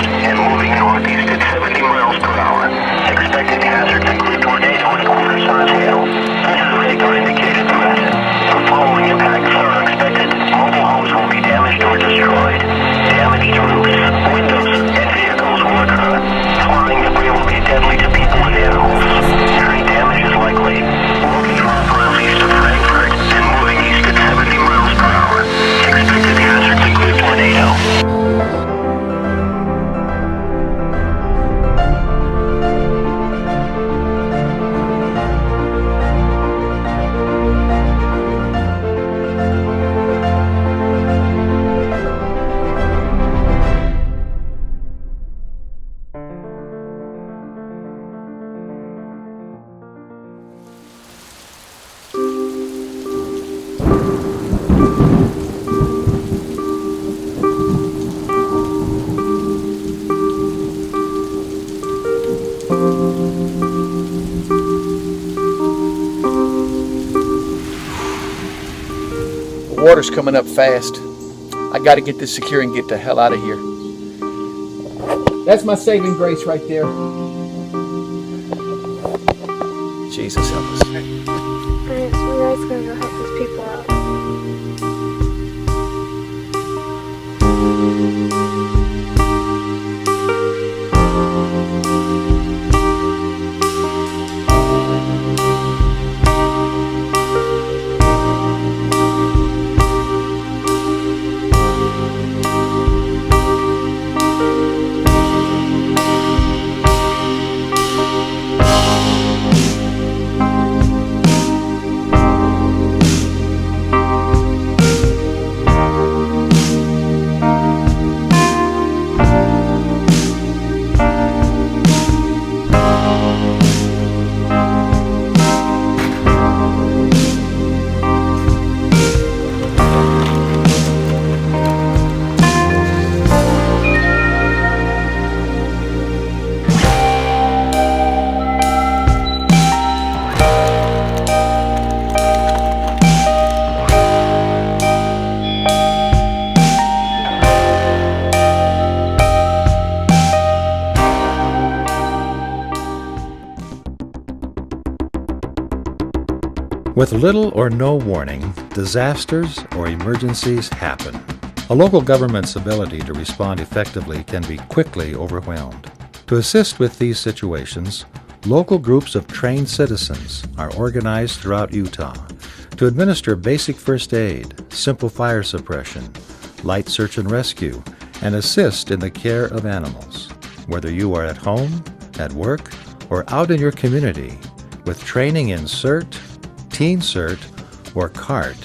ahead and moving northeast at 70 miles per hour. Expected hazards include tornado and quarter-size hail. This is a radar indicated threat. The following impacts are expected. Mobile homes will be damaged or destroyed. Damaged roofs, windows, and vehicles will occur. Flying debris will be deadly to people and animals. Tree damage is likely. Looking for miles east of Frankfurt and moving east at 70 miles per hour. Expected hazards include tornado. The water's coming up fast. I got to get this secure and get the hell out of here. That's my saving grace right there. Jesus help us. Alright, so we're guys gonna go help these people out. With little or no warning, disasters or emergencies happen. A local government's ability to respond effectively can be quickly overwhelmed. To assist with these situations, local groups of trained citizens are organized throughout Utah to administer basic first aid, simple fire suppression, light search and rescue, and assist in the care of animals. Whether you are at home, at work, or out in your community, with training in CERT, Teen CERT, or CART,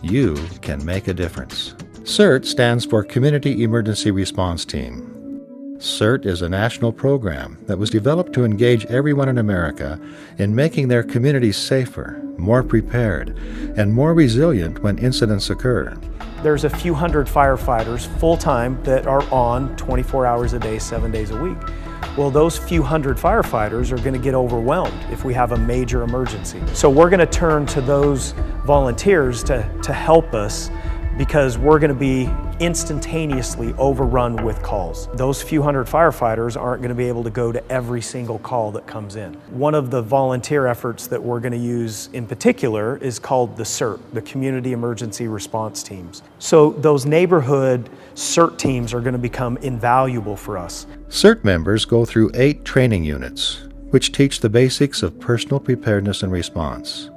you can make a difference. CERT stands for Community Emergency Response Team. CERT is a national program that was developed to engage everyone in America in making their communities safer, more prepared, and more resilient when incidents occur. There's a few hundred firefighters full-time that are on 24 hours a day, 7 days a week. Well, those few hundred firefighters are going to get overwhelmed if we have a major emergency. So we're going to turn to those volunteers to help us, because we're going to be instantaneously overrun with calls. Those few hundred firefighters aren't going to be able to go to every single call that comes in. One of the volunteer efforts that we're going to use in particular is called the CERT, the Community Emergency Response Teams. So those neighborhood CERT teams are going to become invaluable for us. CERT members go through 8 training units, which teach the basics of personal preparedness and response.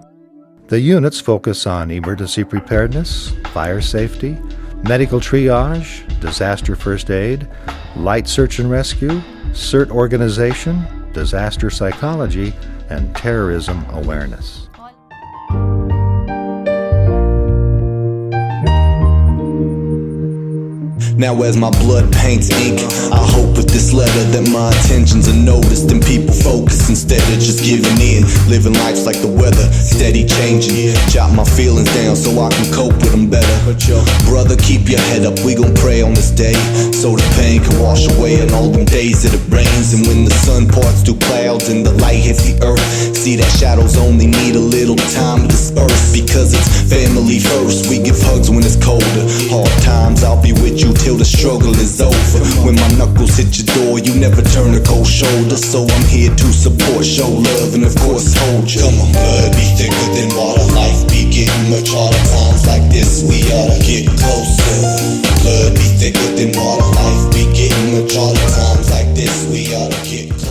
The units focus on emergency preparedness, fire safety, medical triage, disaster first aid, light search and rescue, CERT organization, disaster psychology, and terrorism awareness. Now as my blood paints ink, I hope with this letter that my intentions are noticed and people focus instead of just giving in. Living life's like the weather, steady changing. Jot my feelings down so I can cope with them better. Brother, keep your head up, we gon' pray on this day, so so the pain can wash away on all them days that it rains. And when the sun parts to clouds and the light hits the earth, see that shadows only need a little time to disperse, because it's family first. We give hugs when it's colder. Hard times, I'll be with you till the struggle is over. When my knuckles hit your door, you never turn a cold shoulder. So I'm here to support, show love, and of course hold you. Come on, blood be thicker than water. Life be getting much harder. Times like this, we oughta get closer. Blood be thicker than water. Life be getting much harder. Times like this, we oughta get closer.